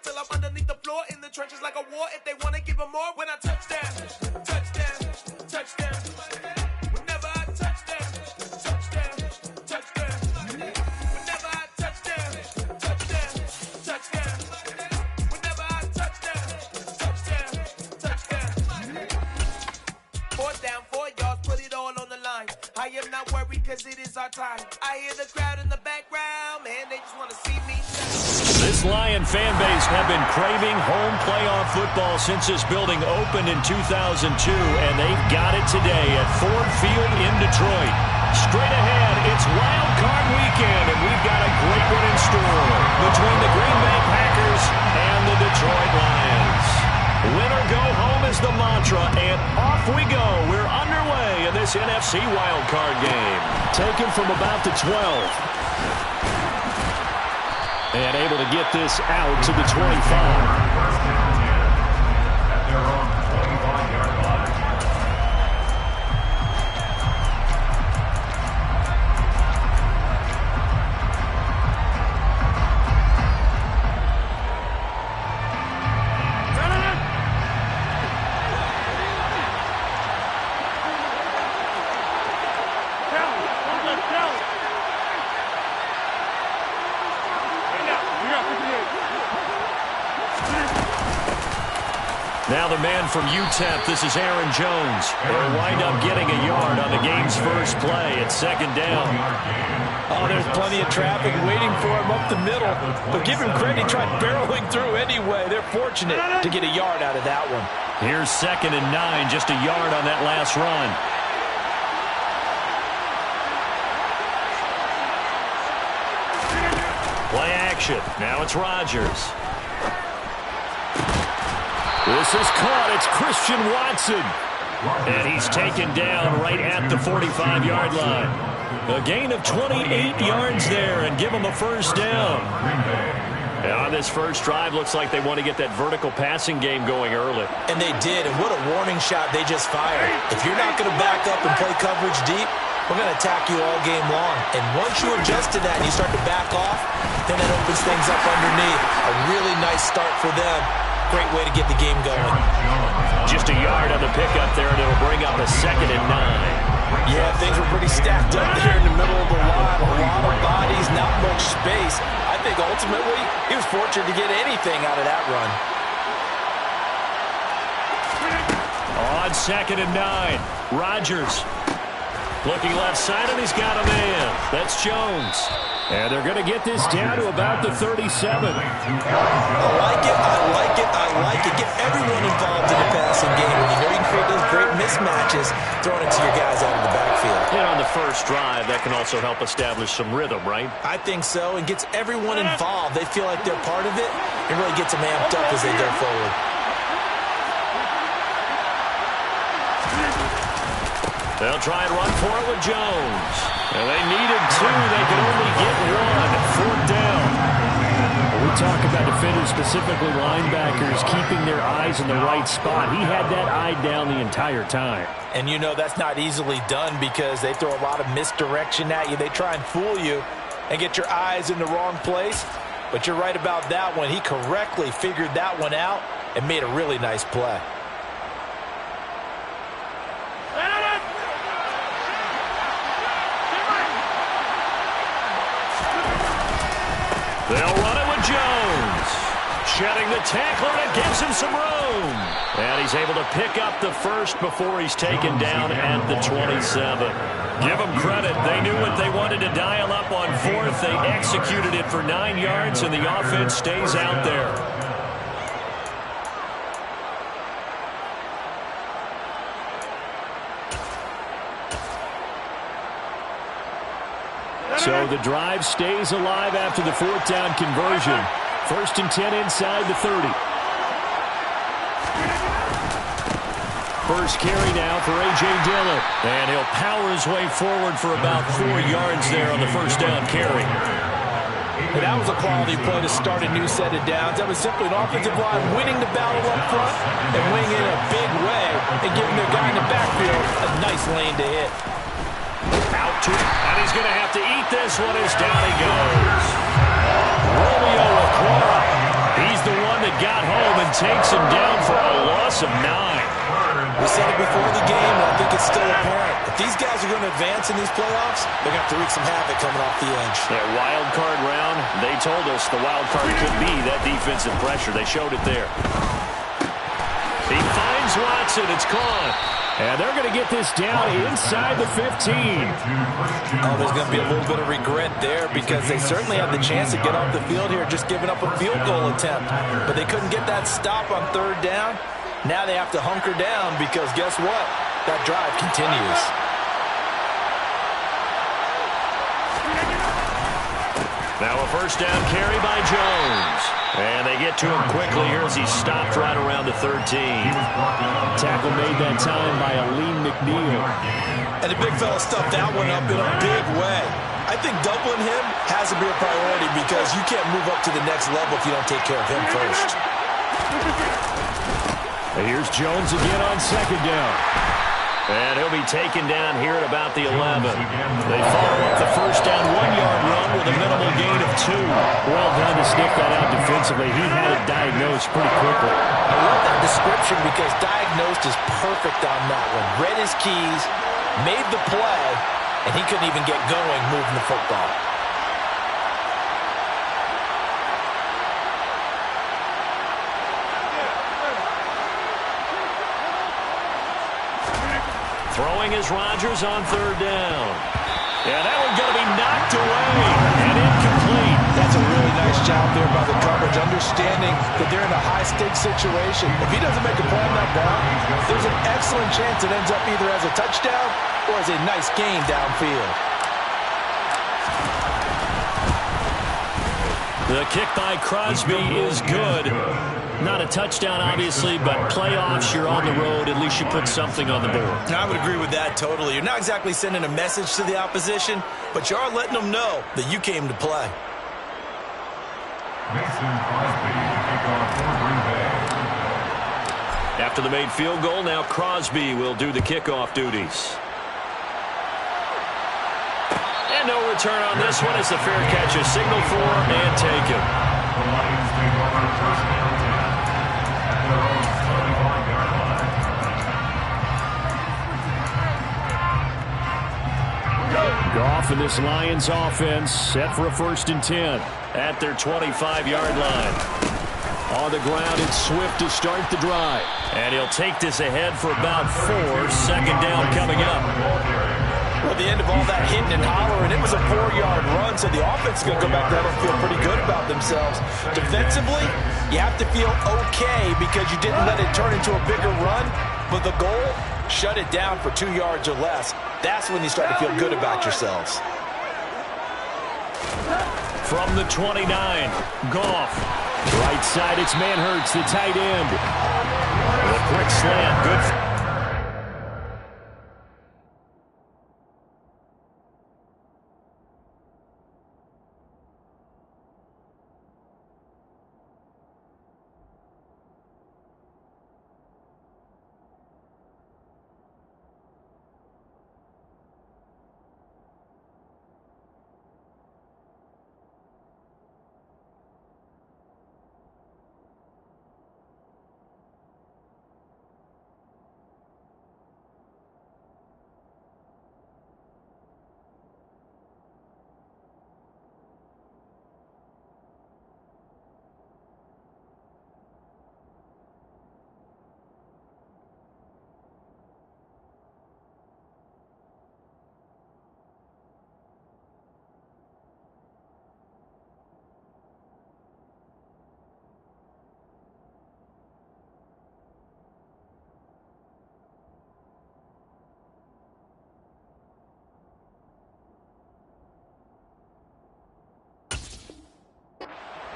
till I'm underneath the floor in the trenches like a war. If they want to give them more, when I touch down, touchdown, touchdown. Whenever I touch down, touchdown, touchdown. Whenever I touch down, touchdown, touchdown. Whenever I touch down, touchdown, touchdown. Fourth down, 4 yards, put it all on the line. I am not worried because it is our time. I hear the crowd in the background, man, they just want to see me shine. This Lion fan base have been craving home playoff football since this building opened in 2002, and they've got it today at Ford Field in Detroit. Straight ahead, it's Wild Card Weekend, and we've got a great one in store between the Green Bay Packers and the Detroit Lions. Win or go home is the mantra, and off we go. We're underway in this NFC Wild Card game. Taken from about the 12. And able to get this out to the 25. Now the man from UTEP, this is Aaron Jones. They'll wind up getting a yard on the game's first play at second down. Oh, there's plenty of traffic waiting for him up the middle. But give him credit, he tried barreling through anyway. They're fortunate to get a yard out of that one. Here's 2nd and 9, just a yard on that last run. Play action. Now it's Rodgers. This is caught. It's Christian Watson. And he's taken down right at the 45-yard line. A gain of 28 yards there and give him a first down. And on this first drive, looks like they want to get that vertical passing game going early. And they did, and what a warning shot they just fired. If you're not going to back up and play coverage deep, we're going to attack you all game long. And once you adjust to that and you start to back off, then that opens things up underneath. A really nice start for them. Great way to get the game going. Just a yard on the pickup there, and it'll bring up a 2nd and 9. Yeah, things were pretty stacked up there in the middle of the line. A lot of bodies, not much space. I think ultimately he was fortunate to get anything out of that run. On 2nd and 9, Rodgers looking left side, and he's got a man. That's Jones. And they're going to get this down to about the 37. I like it, I like it, I like it. Get everyone involved in the passing game. When you know you can create those great mismatches, throwing it to your guys out of the backfield. And on the first drive, that can also help establish some rhythm, right? I think so, and gets everyone involved. They feel like they're part of it, and really gets them amped up as they go forward. They'll try and run for it with Jones. And they needed 2. They could only get 1. 4th down. When we talk about defenders, specifically linebackers, keeping their eyes in the right spot. He had that eye down the entire time. And you know that's not easily done because they throw a lot of misdirection at you. They try and fool you and get your eyes in the wrong place. But you're right about that one. He correctly figured that one out and made a really nice play. They'll run it with Jones. Shedding the tackler, and it gives him some room. And he's able to pick up the first before he's taken down at the 27. Give them credit. They knew what they wanted to dial up on 4th. They executed it for 9 yards, and the offense stays out there. So the drive stays alive after the 4th down conversion. 1st and 10 inside the 30. First carry now for A.J. Dillon. And he'll power his way forward for about 4 yards there on the first down carry. And that was a quality play to start a new set of downs. That was simply an offensive line winning the battle up front and winning in a big way and giving their guy in the backfield a nice lane to hit. Out to it, and he's going to have to eat this one as down he goes. Romeo Okwara, he's the one it got home and takes him down for a loss of 9. We said it before the game, and I think it's still apparent. If these guys are going to advance in these playoffs, they're going to have to wreak some havoc coming off the edge. That wild card round, they told us the wild card could be that defensive pressure. They showed it there. He finds Watson. It's caught. And they're going to get this down inside the 15. Oh, there's going to be a little bit of regret there because they certainly had the chance to get off the field here, just giving up a field goal attempt. But they couldn't get that stop on 3rd down. Now they have to hunker down because guess what? That drive continues. Now a 1st down carry by Jones. And they get to him quickly here as he stopped right around the 13. Tackle made that time by Aleem McNeil. And the big fella stuffed that one up in a big way. I think doubling him has to be a priority because you can't move up to the next level if you don't take care of him first. Here's Jones again on 2nd down. And he'll be taken down here at about the 11. They follow up the 1st down 1-yard run with a minimal gain of 2. Well done to sniff that out defensively. He had it diagnosed pretty quickly. I love that description because diagnosed is perfect on that one. Read his keys, made the play, and he couldn't even get going moving the football. Throwing is Rodgers on 3rd down. Yeah, that one's going to be knocked away and incomplete. That's a really nice job there by the coverage, understanding that they're in a high-stakes situation. If he doesn't make a play on that ball, there's an excellent chance it ends up either as a touchdown or as a nice gain downfield. The kick by Crosby is good. Not a touchdown, obviously, but playoffs, you're on the road. At least you put something on the board. I would agree with that totally. You're not exactly sending a message to the opposition, but you are letting them know that you came to play. After the made field goal, now Crosby will do the kickoff duties. And no return on this one. It's a fair catch, a signal for and taken. Goff in this Lions offense set for a 1st and 10 at their 25-yard line. On the ground, it's Swift to start the drive. And he'll take this ahead for about 4. 2nd down coming up. Well, at the end of all that hitting and hollering, it was a 4-yard run, so the offense is going to go back down and feel pretty good about themselves. Defensively, you have to feel okay because you didn't let it turn into a bigger run, but the goal, shut it down for 2 yards or less. That's when you start to feel good about yourselves. From the 29, Goff. Right side, it's Manhurts, the tight end. The quick slant, good.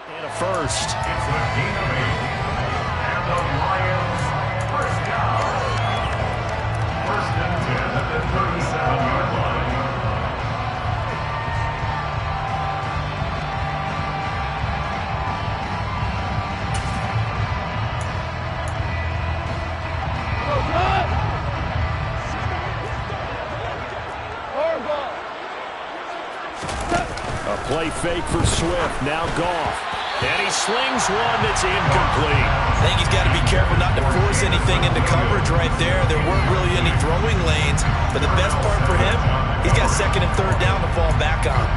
And a 1st. It's a gain of 8. And the Lions 1st down. 1st and 10 at the 37-yard line. A play fake for Swift. Now Goff. And he slings one that's incomplete. I think he's got to be careful not to force anything into coverage right there. There weren't really any throwing lanes, but the best part for him, he's got second and third down to fall back on.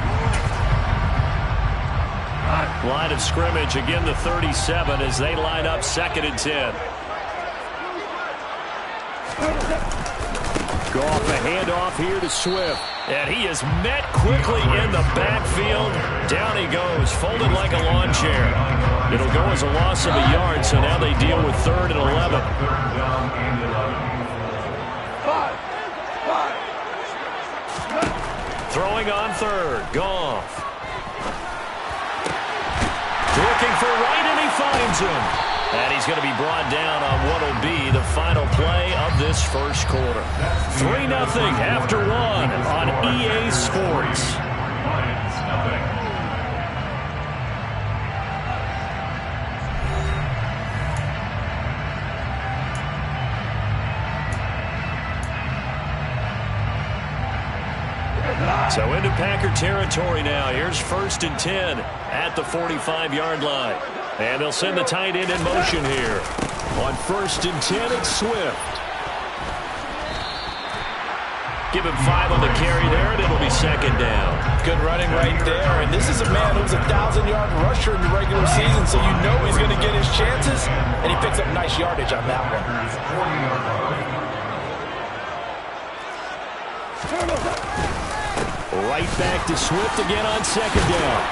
Line of scrimmage, again the 37 as they line up 2nd and 10. Go off a handoff here to Swift. And he is met quickly in the backfield. Down he goes, folded like a lawn chair. It'll go as a loss of a yard, so now they deal with 3rd and 11. Throwing on 3rd, Goff. Looking for right, and he finds him. And he's going to be brought down on what will be the final play of this first quarter. 3-0 after 1 on EA Sports. So into Packer territory now. Here's 1st and 10 at the 45-yard line. And they'll send the tight end in motion here. On 1st and 10, it's Swift. Give him 5 on the carry there, and it'll be 2nd down. Good running right there. And this is a man who's a 1,000-yard rusher in the regular season, so you know he's going to get his chances. And he picks up nice yardage on that one. Right back to Swift again on 2nd down.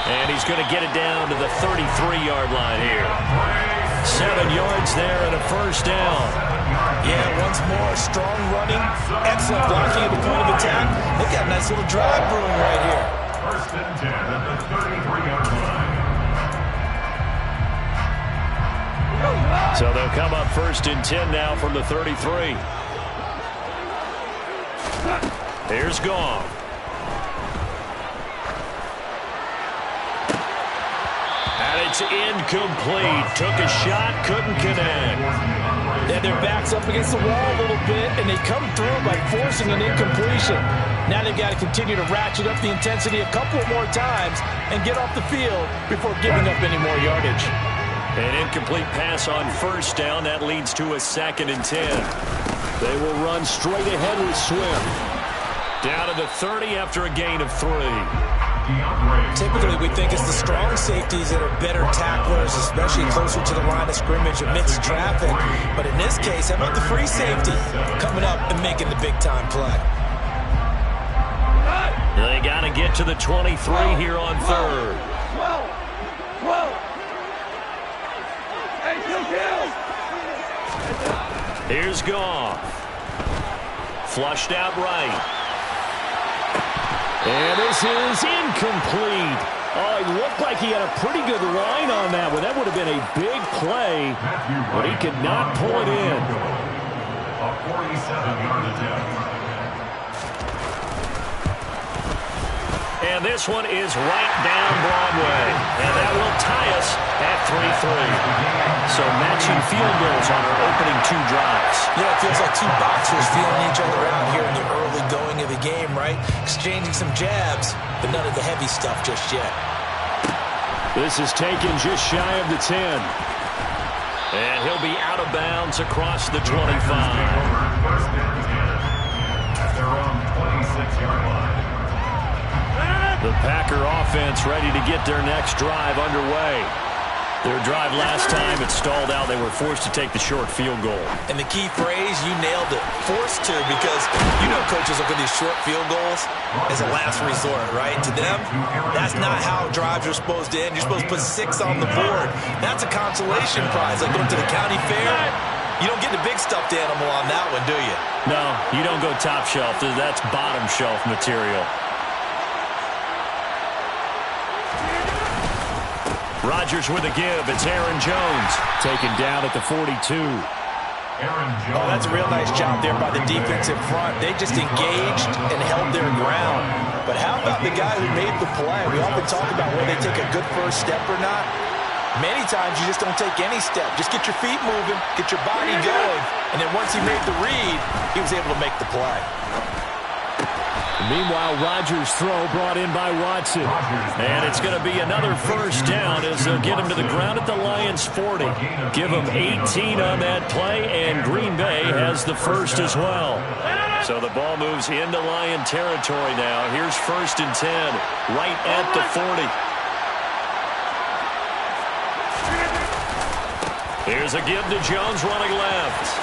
And he's going to get it down to the 33-yard line here. 7 yards there and a 1st down. Yeah, once more, strong running, excellent blocking at the point of attack. They've got a nice little drive brewing right here. 1st and 10 at the 33-yard line. So they'll come up 1st and 10 now from the 33. Here's Goff. And it's incomplete. Took a shot, couldn't connect. Then their back's up against the wall a little bit, and they come through by forcing an incompletion. Now they've got to continue to ratchet up the intensity a couple more times and get off the field before giving up any more yardage. An incomplete pass on 1st down. That leads to a 2nd and 10. They will run straight ahead with Swift. Down to the 30 after a gain of 3. Typically, we think it's the strong safeties that are better tacklers, especially closer to the line of scrimmage amidst traffic. But in this case, how about the free safety coming up and making the big-time play? They got to get to the 23 here on 3rd. Here's Goff. Flushed out right. And this is incomplete. Oh, it looked like he had a pretty good line on that one. That would have been a big play, but he could not pull it in. A 47-yard attempt. And this one is right down Broadway. And that will tie us at 3-3. So matching field goals on our opening 2 drives. Yeah, it feels like 2 boxers feeling each other out here in the early going of the game, right? Exchanging some jabs, but none of the heavy stuff just yet. This is taken just shy of the 10. And he'll be out of bounds across the 25. 1st and 10 at their own 26-yard line. The Packer offense ready to get their next drive underway. Their drive last time, it stalled out. They were forced to take the short field goal. And the key phrase, you nailed it. Forced to, because you know coaches look at these short field goals as a last resort, right? To them, that's not how drives are supposed to end. You're supposed to put 6 on the board. That's a consolation prize. Like going to the county fair, you don't get the big stuffed animal on that one, do you? No, you don't go top shelf. That's bottom shelf material. Rodgers with a give. It's Aaron Jones taken down at the 42. Oh, that's a real nice job there by the defensive front. They just engaged and held their ground. But how about the guy who made the play? We often talk about whether they take a good first step or not. Many times you just don't take any step. Just get your feet moving, get your body going, and then once he made the read, he was able to make the play. Meanwhile, Rodgers' throw brought in by Watson. And it's going to be another first down as they'll get him to the ground at the Lions' 40. Give them 18 on that play, and Green Bay has the first as well. So the ball moves into Lion territory now. Here's 1st and 10, right at the 40. Here's a give to Jones running left.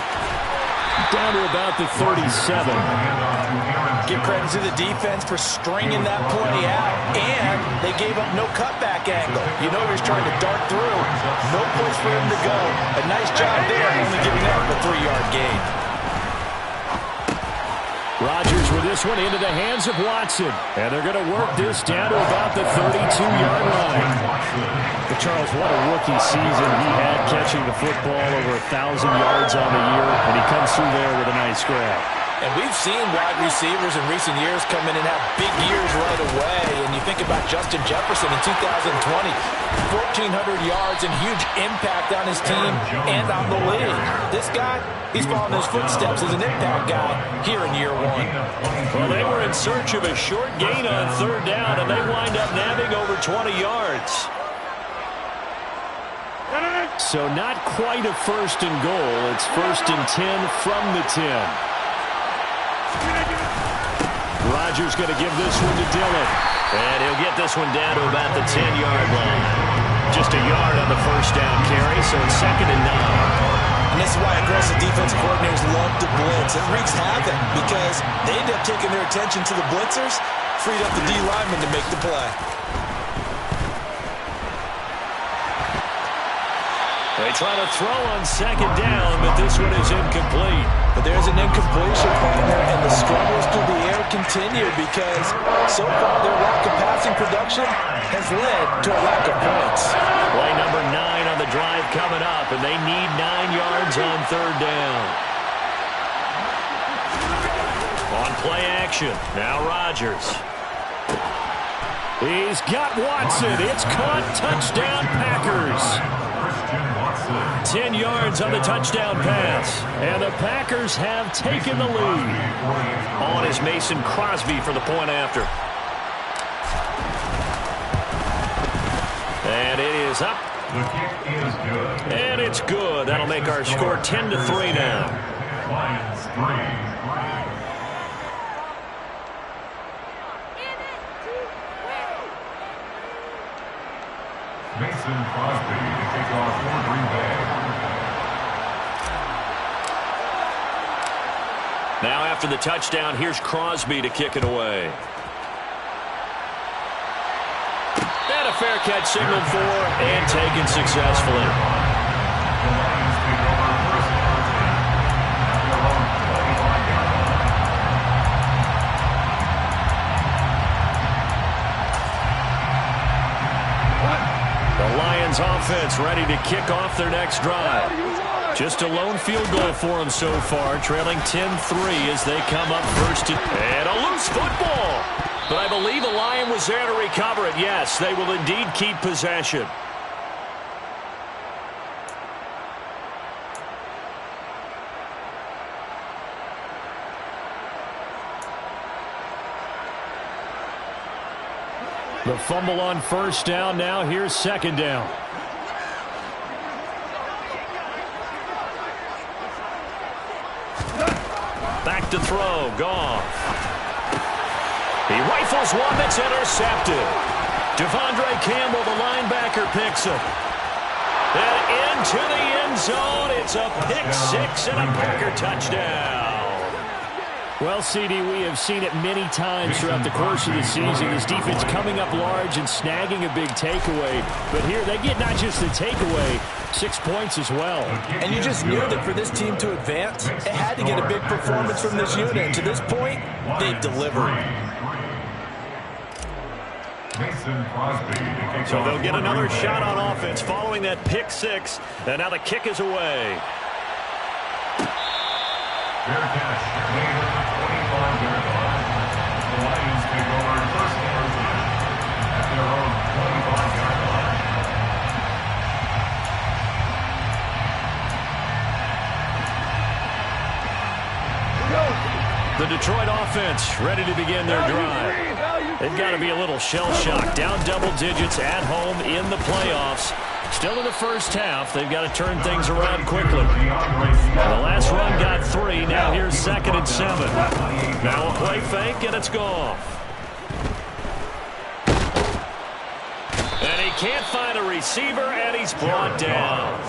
Down to about the 37. Give credit to the defense for stringing that play out, and they gave up no cutback angle. You know he was trying to dart through. No place for him to go. A nice job there, only giving up a 3-yard gain. Rodgers with this one into the hands of Watson. And they're going to work this down to about the 32-yard line. But Charles, what a rookie season he had catching the football, over 1,000 yards on the year, and he comes through there with a nice grab. And we've seen wide receivers in recent years come in and have big years right away. And you think about Justin Jefferson in 2020, 1,400 yards and huge impact on his team and on the league. This guy, he's following his footsteps as an impact guy here in year 1. Well, they were in search of a short gain on 3rd down, and they wind up nabbing over 20 yards. So not quite a 1st and goal. It's 1st and 10 from the 10. Rodgers going to give this one to Dillon. And he'll get this one down to about the 10-yard line. Just a yard on the 1st down carry, so it's 2nd and 9. And this is why aggressive defensive coordinators love to blitz. It wreaks havoc because they end up taking their attention to the blitzers, freed up the D lineman to make the play. They try to throw on 2nd down, but this one is incomplete. But there's an incompletion, partner, and the struggles through the air continue because so far their lack of passing production has led to a lack of points. Play number 9 on the drive coming up, and they need 9 yards on 3rd down. On play action, now Rodgers. He's got Watson. It's caught. Touchdown, Packers. 10 yards on the touchdown pass. And the Packers have taken the lead. On is Mason Crosby for the point after. And it is up. The kick is good. And it's good. That'll make our score 10-3 now. Lions 3. Mason Crosby to kick off for Green Bay. Now after the touchdown, here's Crosby to kick it away. And a fair catch signaled for and taken successfully. The Lions pick over 1st and 10 at their own 25-yard line. The Lions offense ready to kick off their next drive. Just a lone field goal for them so far, trailing 10-3 as they come up first. And a loose football. But I believe a Lion was there to recover it. Yes, they will indeed keep possession. The fumble on 1st down. Now here's 2nd down. Back to throw. Goff. He rifles one that's intercepted. Devondre Campbell, the linebacker, picks him. And into the end zone. It's a pick 6 and a Packer touchdown. Well, CD, we have seen it many times throughout the course of the season. This defense coming up large and snagging a big takeaway. But here, they get not just the takeaway, 6 points as well. And you just knew that for this team to advance, it had to get a big performance from this unit. And to this point, they've delivered. Mason Crosby to kick So off they'll get for another Green Bay. shot on offense following that pick 6. And now the kick is away. Fair catch made at the 25-yard line. The Lions take over 1st and 10 at their own 25-yard line. The Detroit offense ready to begin their drive. They've got to be a little shell-shocked. Down double digits at home in the playoffs. Still in the first half. They've got to turn things around quickly. The last run got 3. Now here's 2nd and 7. Now a play fake, and it's gone. And he can't find a receiver, and he's brought down.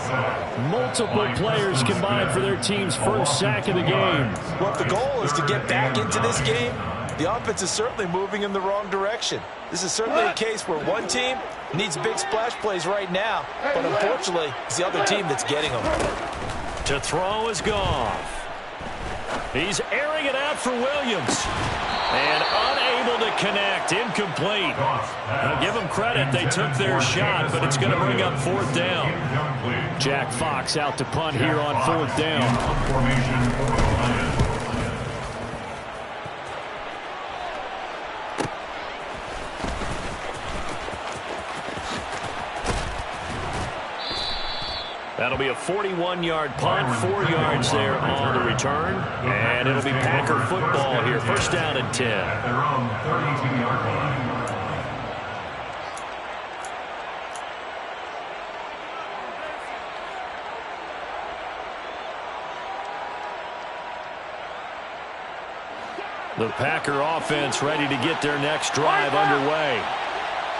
Multiple players combined for their team's first sack of the game. Well, if the goal is to get back into this game, the offense is certainly moving in the wrong direction. This is certainly a case where one team needs big splash plays right now, but unfortunately, it's the other team that's getting them. To throw is Goff. He's airing it out for Williams. And unable to connect. Incomplete. Now give them credit. They took their shot, but it's going to bring up 4th down. Jack Fox out to punt here on 4th down. That'll be a 41-yard punt, 4 yards there on the return. And it'll be Packer football here. First down and 10. At their own 32-yard line. The Packer offense ready to get their next drive underway.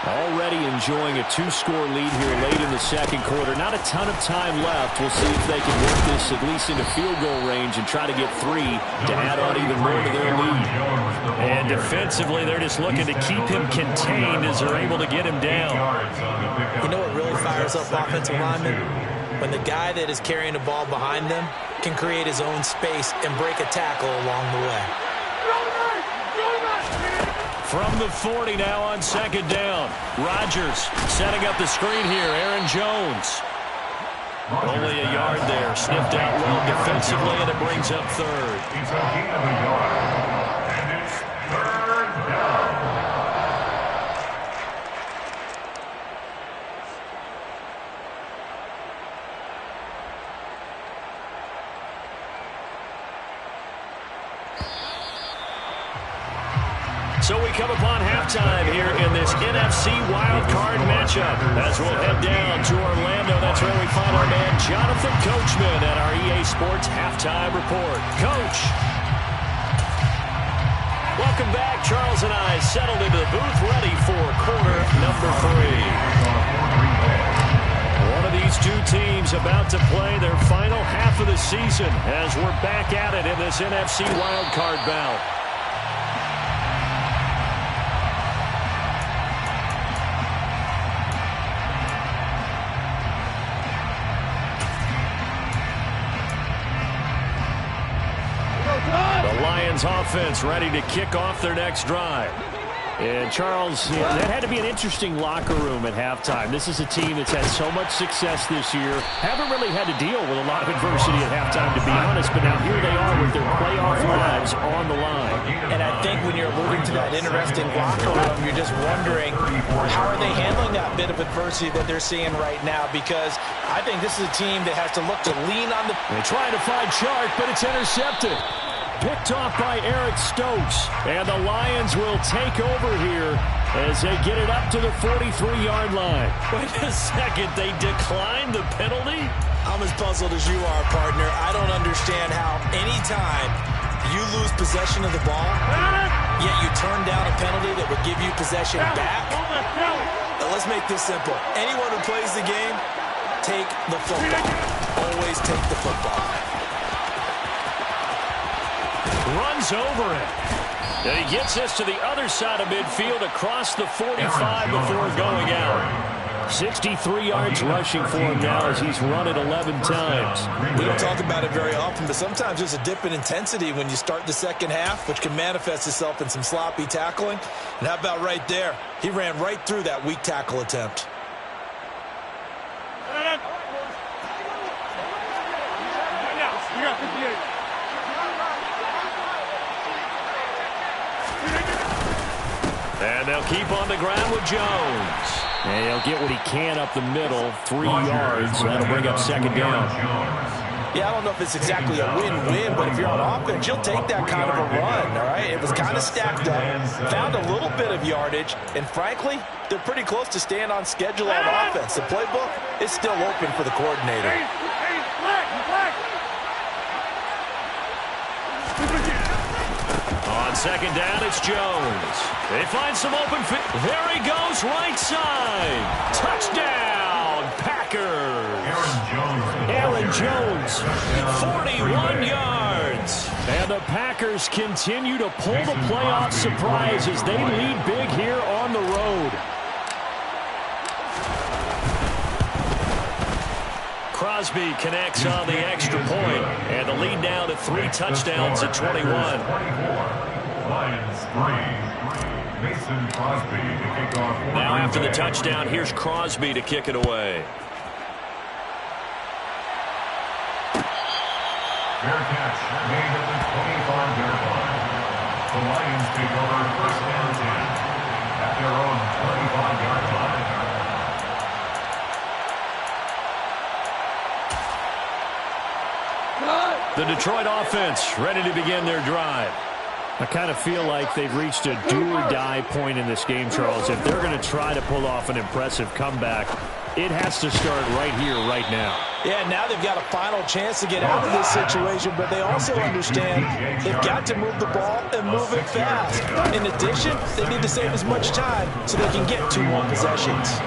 Already enjoying a 2-score lead here late in the second quarter. Not a ton of time left. We'll see if they can work this at least into field goal range and try to get 3 to add on even more to their lead. And defensively, they're just looking to keep him contained as they're able to get him down. You know what really fires up offensive linemen? When the guy that is carrying the ball behind them can create his own space and break a tackle along the way. From the 40 now on 2nd down. Rodgers setting up the screen here. Aaron Jones. Only a yard there. Sniffed out well defensively, and it brings up 3rd. It's a gain of a yard. And it's 3rd down. So we come upon halftime here in this NFC wildcard matchup. As we'll head down to Orlando, that's where we find our man Jonathan Coachman at our EA Sports Halftime Report. Coach. Welcome back. Charles and I settled into the booth ready for quarter number 3. One of these two teams about to play their final half of the season as we're back at it in this NFC wildcard bout. Offense ready to kick off their next drive. And Charles, that had to be an interesting locker room at halftime. This is a team that's had so much success this year. Haven't really had to deal with a lot of adversity at halftime, to be honest, but now here they are with their playoff lives on the line. And I think when you're alluding to that interesting locker room, you're just wondering, how are they handling that bit of adversity that they're seeing right now? Because I think this is a team that has to look to lean on the... They try to find Chark, but it's intercepted. Picked off by Eric Stokes. And the Lions will take over here as they get it up to the 43-yard line. Wait a second. They declined the penalty? I'm as puzzled as you are, partner. I don't understand how anytime you lose possession of the ball, yet you turn down a penalty that would give you possession back. Now, let's make this simple. Anyone who plays the game, take the football. Always take the football. Runs over it. And he gets us to the other side of midfield across the 45 before going out. 63 yards rushing for him now as he's run it 11 times. We don't talk about it very often, but sometimes there's a dip in intensity when you start the second half, which can manifest itself in some sloppy tackling. And how about right there? He ran right through that weak tackle attempt. And they'll keep on the ground with Jones. And he'll get what he can up the middle, 3 yards. That'll bring up second down. Yeah, I don't know if it's exactly a win-win, but if you're on offense, you'll take that kind of a run, all right? It was kind of stacked up, found a little bit of yardage, and frankly, they're pretty close to staying on schedule on offense. The playbook is still open for the coordinator. On second down, it's Jones. They find some open field. There he goes, right side. Touchdown, Packers. Aaron Jones, 41 yards. And the Packers continue to pull the playoff surprise as they lead big here on the road. Crosby connects on the extra point, and the lead now to 3 touchdowns at 21. Lions 3. Mason Crosby to kick off. Now after the touchdown, here's Crosby to kick it away. Fair catch made at the 25-yard line. The Lions take over first and 10 at their own 25-yard line. The Detroit offense ready to begin their drive. I kind of feel like they've reached a do-or-die point in this game, Charles. If they're going to try to pull off an impressive comeback, it has to start right here, right now. Yeah, now they've got a final chance to get out of this situation, but they also understand they've got to move the ball and move it fast. In addition, they need to save as much time so they can get 2 more possessions.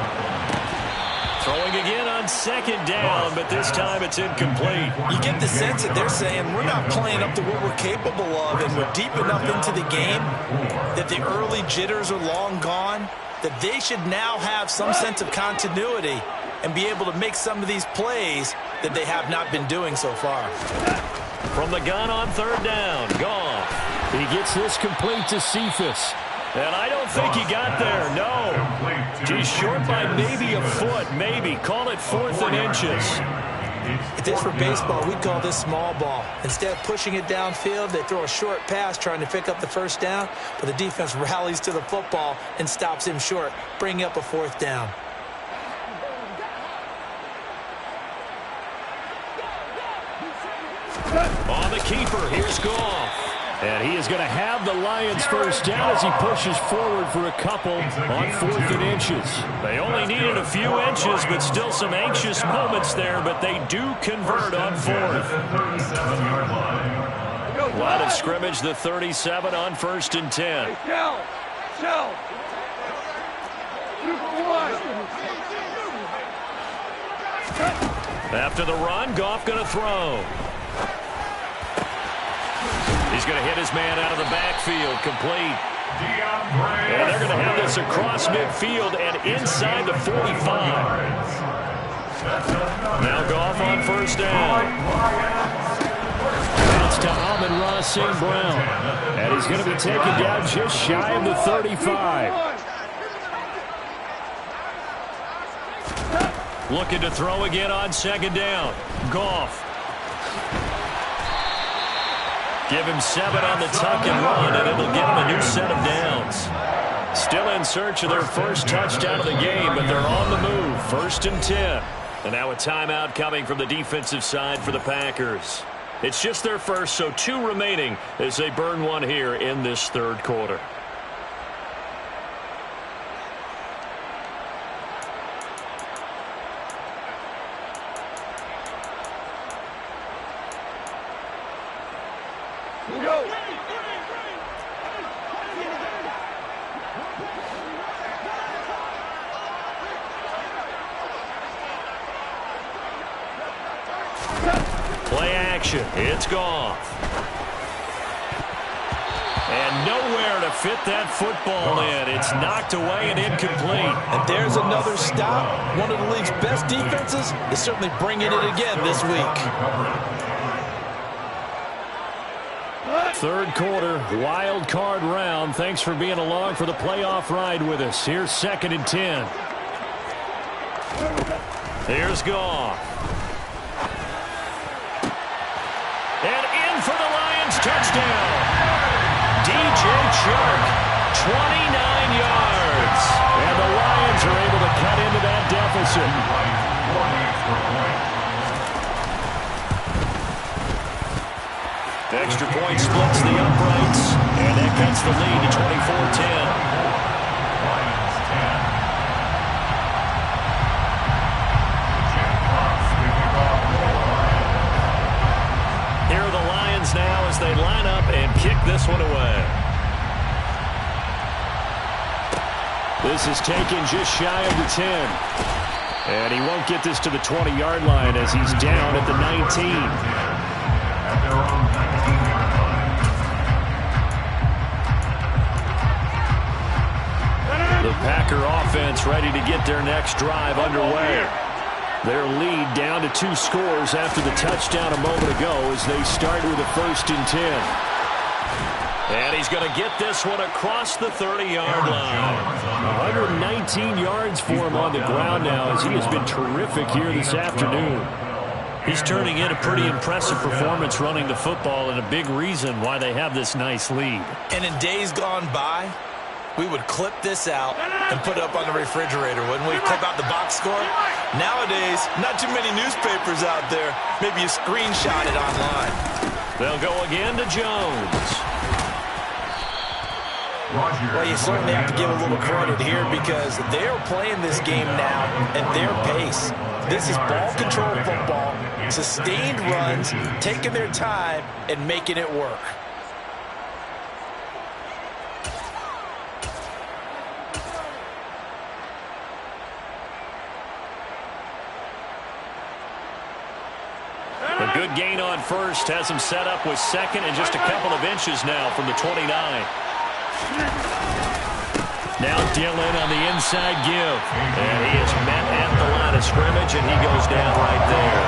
Throwing again on second down, but this time it's incomplete. You get the sense that they're saying we're not playing up to what we're capable of, and we're deep enough into the game that the early jitters are long gone, that they should now have some sense of continuity and be able to make some of these plays that they have not been doing so far. From the gun on third down, Goff. He gets this complete to Cephas. And I don't think he got there, no. He's short by maybe a foot, maybe. Call it 4th and inches. If this were baseball, we'd call this small ball. Instead of pushing it downfield, they throw a short pass trying to pick up the first down, but the defense rallies to the football and stops him short, bringing up a 4th down. On the keeper, here's Goff. And he is going to have the Lions first down as he pushes forward for a couple on 4th and inches. They only needed a few inches, but still some anxious moments there, but they do convert on 4th. Line of scrimmage, the 37 on 1st and 10. After the run, Goff going to throw. He's going to hit his man out of the backfield, complete. And they're going to have this across midfield and inside the 45. Now Goff on first down. It's to Amon-Ra St. Brown. And he's going to be taken down just shy of the 35. Looking to throw again on second down. Goff. Give him 7 on the tuck and run, and it'll get him a new set of downs. Still in search of their first touchdown of the game, but they're on the move. 1st and 10. And now a timeout coming from the defensive side for the Packers. It's just their first, so 2 remaining as they burn one here in this 3rd quarter. Play action. It's Goff. And nowhere to fit that football in. It's knocked away and incomplete. And there's another stop. One of the league's best defenses is certainly bringing it again this week. 3rd quarter, wild card round. Thanks for being along for the playoff ride with us. Here's 2nd and 10. Here's Goff. And in for the Lions touchdown. DJ Chark, 29 yards. And the Lions are able to cut into that deficit. extra point splits the uprights, and that cuts the lead to 24-10. Lions 10. Jeff Fox to kick off for the Lions. Here are the Lions now as they line up and kick this one away. This is taken just shy of the 10. And he won't get this to the 20-yard line as he's down at the 19. At their own 19-yard line. The Packer offense ready to get their next drive underway. Their lead down to 2 scores after the touchdown a moment ago as they start with a 1st and 10. And he's going to get this one across the 30-yard line. 119 yards for him on the ground now as he has been terrific here this afternoon. He's turning in a pretty impressive performance running the football and a big reason why they have this nice lead. And in days gone by, we would clip this out and put it up on the refrigerator, wouldn't we? Clip out the box score. Nowadays, not too many newspapers out there. Maybe you screenshot it online. They'll go again to Jones. Well, you certainly have to give a little credit here because they're playing this game now at their pace. This is ball control football, sustained runs, taking their time and making it work. A good gain on first has him set up with second and just a couple of inches now from the 29. Now Dillon on the inside give. And he is met at the line of scrimmage, and he goes down right there.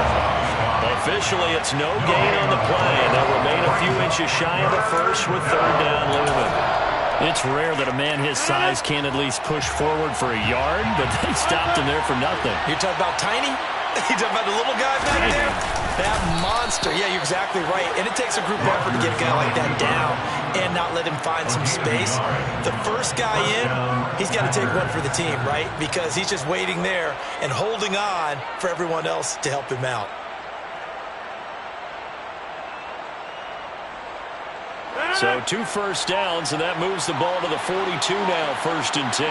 Officially, it's no gain on the play. They'll remain a few inches shy of the first with 3rd down looming. It's rare that a man his size can at least push forward for a yard, but they stopped him there for nothing. You're talking about tiny? You're talking about the little guy back there? That monster. Yeah, you're exactly right. And it takes a group effort to get a guy like that down and not let him find some space. The first guy in, he's got to take one for the team, right? Because he's just waiting there and holding on for everyone else to help him out. So 2 first downs, and that moves the ball to the 42 now, 1st and 10.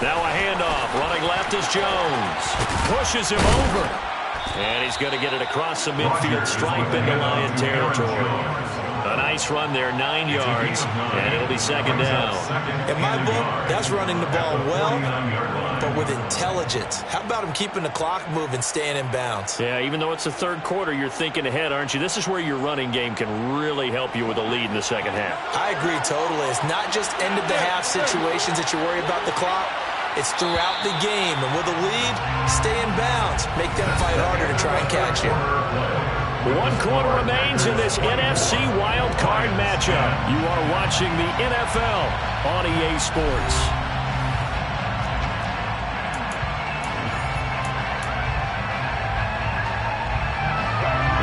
Now a handoff. Running left is Jones. Pushes him over. And he's going to get it across the midfield stripe into Lion territory. A nice run there, 9 yards, and it'll be 2nd down. In my book, that's running the ball well, but with intelligence. How about him keeping the clock moving, staying in bounds? Yeah, even though it's the 3rd quarter, you're thinking ahead, aren't you? This is where your running game can really help you with a lead in the 2nd half. I agree totally. It's not just end-of-the-half situations that you worry about the clock. It's throughout the game. And with a lead, stay in bounds. Make them fight harder to try and catch you. 1 quarter remains in this NFC Wild Card matchup. You are watching the NFL on EA Sports.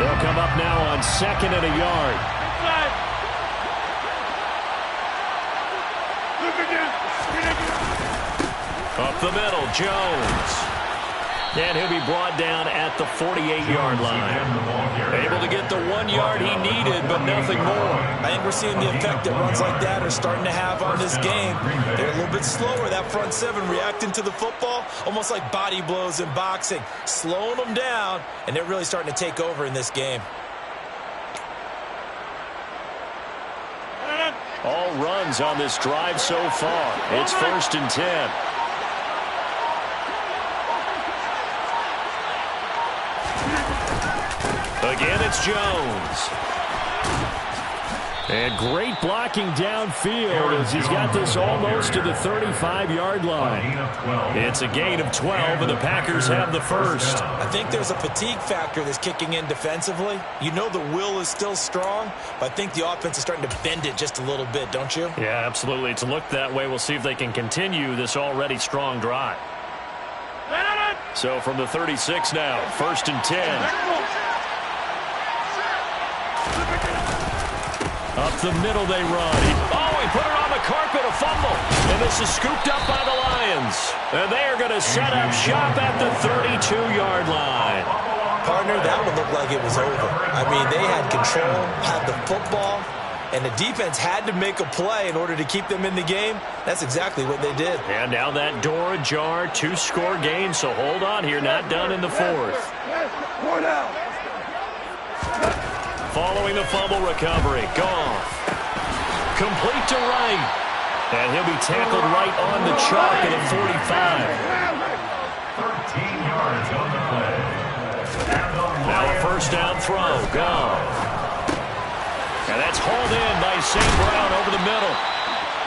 They'll come up now on 2nd and a yard. Up the middle, Jones. And he'll be brought down at the 48-yard line. Able to get the 1 yard he needed, but nothing more. I think we're seeing the effect that runs like that are starting to have on this game. They're a little bit slower, that front 7 reacting to the football, almost like body blows in boxing, slowing them down, and they're really starting to take over in this game. All runs on this drive so far. It's 1st and 10. Again, it's Jones. And great blocking downfield as he's got this almost to the 35-yard line. It's a gain of 12, and the Packers have the first. I think there's a fatigue factor that's kicking in defensively. You know the will is still strong, but I think the offense is starting to bend it just a little bit, don't you? Yeah, absolutely. It's looked that way. We'll see if they can continue this already strong drive. So from the 36 now, 1st and 10. Up the middle they run. Oh, put it on the carpet, a fumble. And this is scooped up by the Lions. And they are going to set up shop at the 32-yard line. Partner, that one looked like it was over. I mean, they had control, had the football, and the defense had to make a play in order to keep them in the game. That's exactly what they did. And now that door ajar, 2-score game, so hold on here, not done in the fourth. Following the fumble recovery, Goff. Complete to Wright. And he'll be tackled right on the chalk at the 45. 13 yards on the play. Now a first down throw, Goff. And that's hauled in by St. Brown over the middle.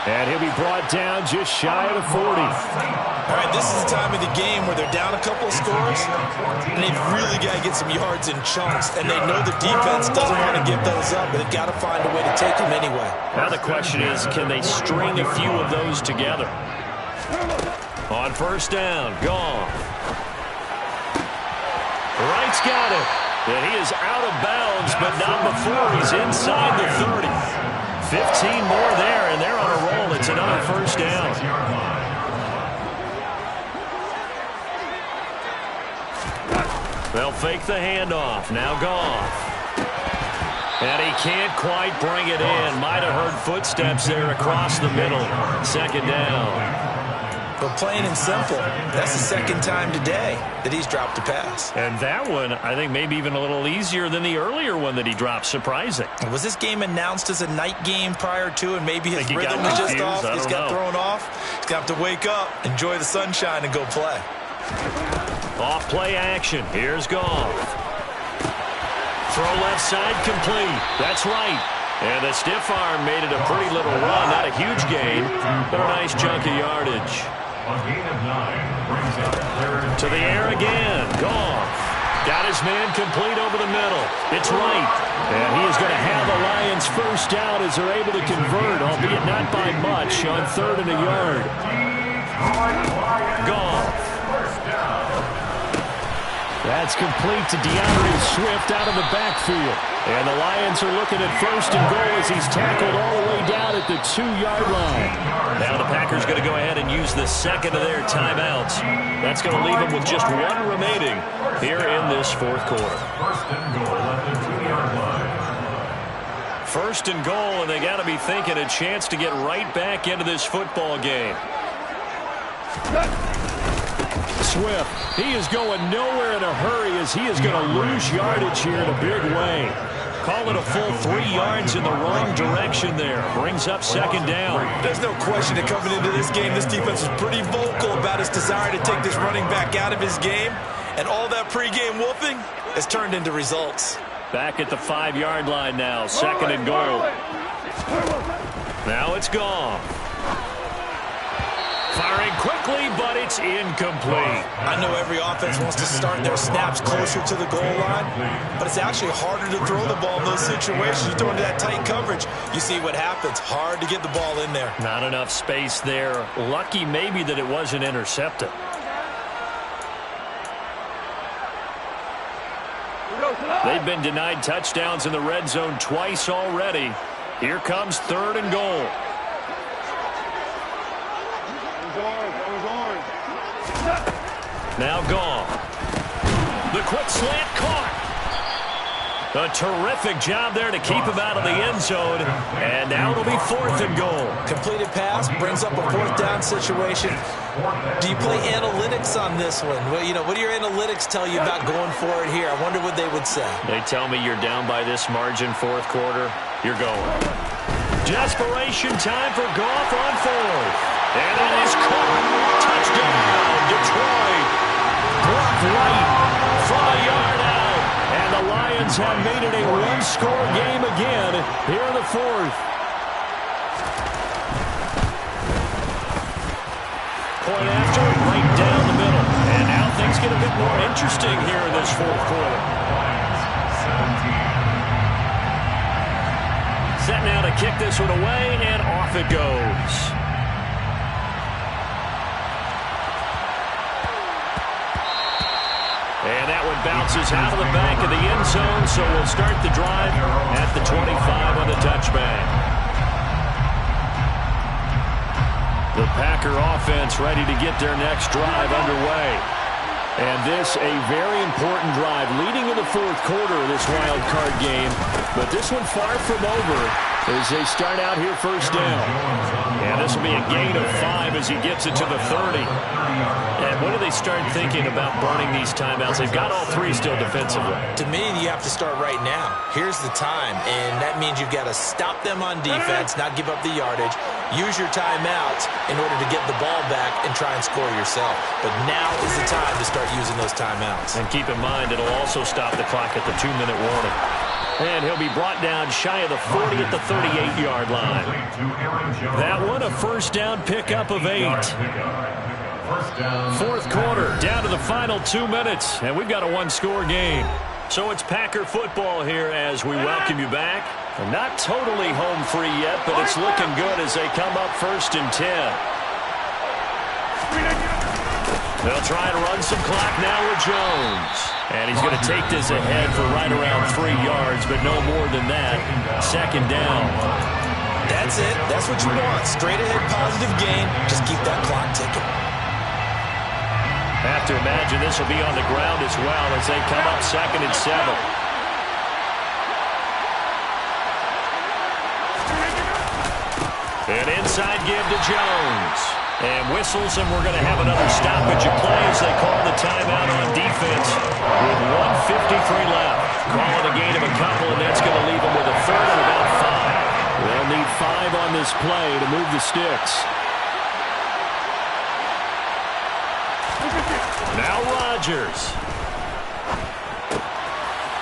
And he'll be brought down just shy of the 40. All right, this is the time of the game where they're down a couple of scores, and they've really got to get some yards in chunks, and they know the defense doesn't want to give those up, but they've got to find a way to take them anyway. Now the question is, can they string a few of those together? On first down, Goff. Wright's got it. And he is out of bounds, but not before he's inside the 30. 15 more there, and they're on a roll. It's another first down. They'll fake the handoff. Now Goff. And he can't quite bring it in. Might have heard footsteps there across the middle. Second down. But plain and simple, that's the second time today that he's dropped a pass. And that one, I think, maybe even a little easier than the earlier one that he dropped. Surprising. Was this game announced as a night game prior to, and maybe his rhythm was just off? He's got thrown off. He's going to have to wake up, enjoy the sunshine, and go play. Off play action. Here's Goff. Throw left side complete. That's right. And the stiff arm made it a pretty little run. Not a huge gain, but a nice chunk of yardage. A gain of 9 brings up third. To the air again. Goff. Got his man complete over the middle. It's right. And he is going to have the Lions first down as they're able to convert, albeit not by much, on 3rd and a yard. Goff. That's complete to DeAndre Swift out of the backfield. And the Lions are looking at 1st and goal as he's tackled all the way down at the 2-yard line. Now the Packers going to go ahead and use the second of their timeouts. That's going to leave them with just one remaining here in this fourth quarter. 1st and goal at the 2-yard line. 1st and goal, and they got to be thinking a chance to get right back into this football game. Swift, he is going nowhere in a hurry as he is going to lose yardage here in a big way. Call it a full 3 yards in the wrong direction there. Brings up 2nd down. There's no question that coming into this game, this defense was pretty vocal about its desire to take this running back out of his game. And all that pregame wolfing has turned into results. Back at the 5-yard line now. 2nd and goal. Now it's gone. Firing quickly, but it's incomplete. I know every offense wants to start their snaps closer to the goal line, but it's actually harder to throw the ball in those situations. You throw into that tight coverage, you see what happens. Hard to get the ball in there. Not enough space there. Lucky maybe that it wasn't intercepted. They've been denied touchdowns in the red zone twice already. Here comes 3rd and goal. Now Goff. The quick slant caught. A terrific job there to keep him out of the end zone. And now it'll be 4th and goal. Completed pass brings up a 4th down situation. Do you play analytics on this one? Well, you know, what do your analytics tell you about going for it here? I wonder what they would say. They tell me you're down by this margin 4th quarter. You're going. Desperation time for Goff on 4th. And that is caught. Touchdown, Detroit. Brock Wright from a yard out. And the Lions have made it a 1-score game again here in the 4th. Point after, right down the middle. And now things get a bit more interesting here in this 4th quarter. Set now to kick this one away, and off it goes. And that one bounces out of the back of the end zone, so we'll start the drive at the 25 on the touchback. The Packer offense ready to get their next drive underway. And this a very important drive leading in the fourth quarter of this wild card game. But this one far from over as they start out here first down. And this will be a gain of 5 as he gets it to the 30. And when do they start thinking about burning these timeouts? They've got all 3 still defensively. To me, you have to start right now. Here's the time, and that means you've got to stop them on defense, not give up the yardage. Use your timeouts in order to get the ball back and try and score yourself. But now is the time to start using those timeouts. And keep in mind, it'll also stop the clock at the 2-minute warning. And he'll be brought down shy of the 40 at the 38-yard line. That one, a first down pickup of 8. Fourth quarter, down to the final 2 minutes, and we've got a one-score game. So it's Packer football here as we welcome you back. Not totally home free yet, but it's looking good as they come up first and 10. They'll try to run some clock now with Jones. And he's going to take this ahead for right around 3 yards, but no more than that. Second down. That's it. That's what you want. Straight ahead positive gain. Just keep that clock ticking. Have to imagine this will be on the ground as well as they come up second and 7. An inside give to Jones. And whistles, and we're going to have another stoppage of play as they call the timeout on defense with 1:53 left. Call it a gain of a couple, and that's going to leave them with a third and about 5. They'll need 5 on this play to move the sticks. Now Rodgers.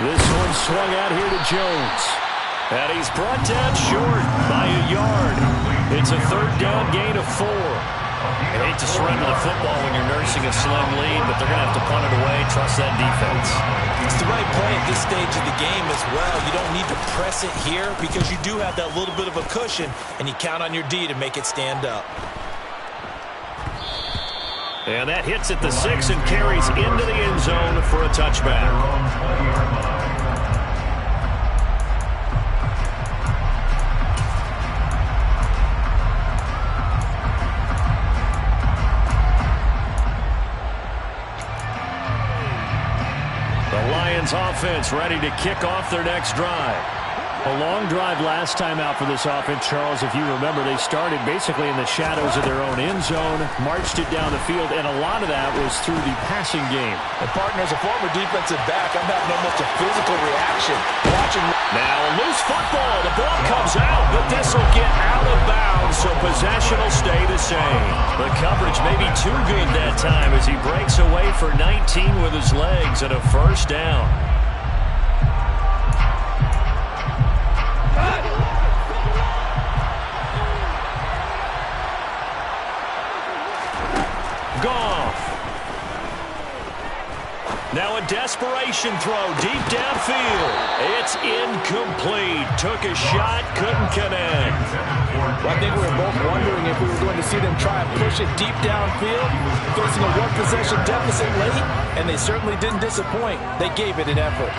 This one swung out here to Jones. And he's brought down short by a yard. It's a third down gain of 4. I hate to surrender the football when you're nursing a slim lead, but they're going to have to punt it away. Trust that defense. It's the right play at this stage of the game as well. You don't need to press it here because you do have that little bit of a cushion, and you count on your D to make it stand up. And that hits at the 6 and carries into the end zone for a touchback. Offense ready to kick off their next drive. A long drive last time out for this offense, Charles. If you remember, they started basically in the shadows of their own end zone, marched it down the field, and a lot of that was through the passing game. And partner, as a former defensive back, I'm having almost a physical reaction watching. Now a loose football. The ball comes out, but this will get out of bounds, so possession will stay the same. The coverage may be too good that time as he breaks away for 19 with his legs and a first down. Now a desperation throw deep downfield. It's incomplete. Took a shot, couldn't connect. Well, I think we were both wondering if we were going to see them try and push it deep downfield, facing a one-possession deficit late, and they certainly didn't disappoint. They gave it an effort.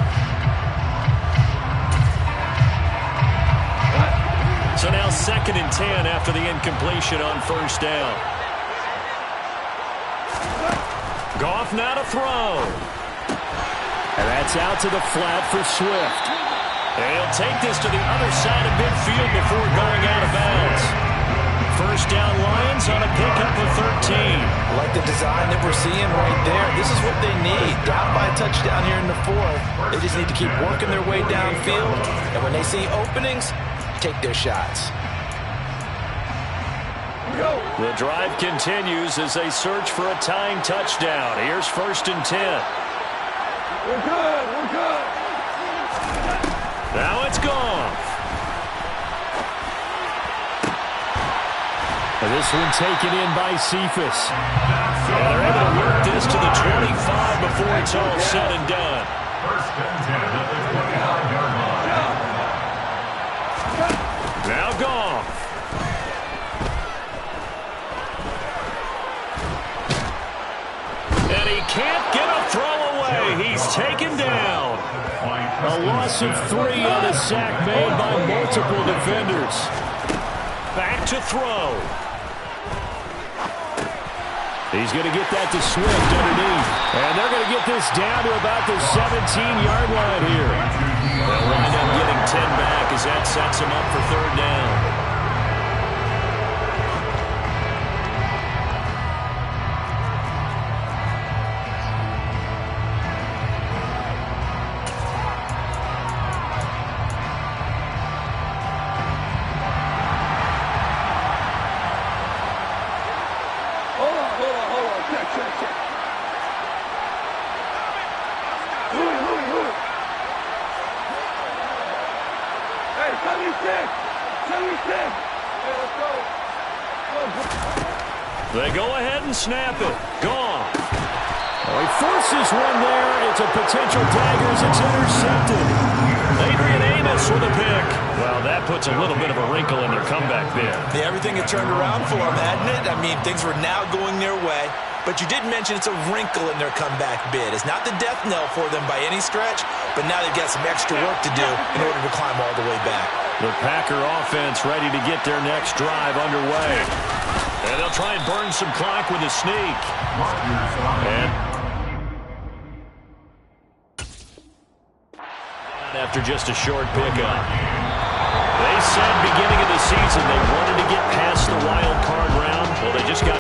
So now second and 10 after the incompletion on first down. Goff now to throw. And that's out to the flat for Swift. And he'll take this to the other side of midfield before going out of bounds. First down Lions on a pickup of 13. I like the design that we're seeing right there. This is what they need. Down by a touchdown here in the fourth. They just need to keep working their way downfield. And when they see openings, take their shots. The drive continues as they search for a tying touchdown. Here's first and 10. We're good. We're good. Now it's gone. And this one taken in by Cephas. And they're able to work this to the 25 before it's all said and done. First and 10 at the 25-yard line. Now Goff. And he can't get a throw away. He's taken down. A loss of 3 on a sack made by multiple defenders. Back to throw. He's going to get that to Swift underneath. And they're going to get this down to about the 17-yard line here. They'll wind up getting 10 back as that sets them up for third down. They go ahead and snap it. Gone. Well, he forces one there. It's a potential dagger as it's intercepted. Adrian Amos with a pick. Well, that puts a little bit of a wrinkle in their comeback bid. Yeah, everything had turned around for them, hadn't it? I mean, things were now going their way. But you did mention it's a wrinkle in their comeback bid. It's not the death knell for them by any stretch, but now they've got some extra work to do in order to climb all the way back. The Packer offense ready to get their next drive underway. And they'll try and burn some clock with a sneak. And after just a short pickup. They said beginning of the season they wanted to get past the wild card round. Well, they just got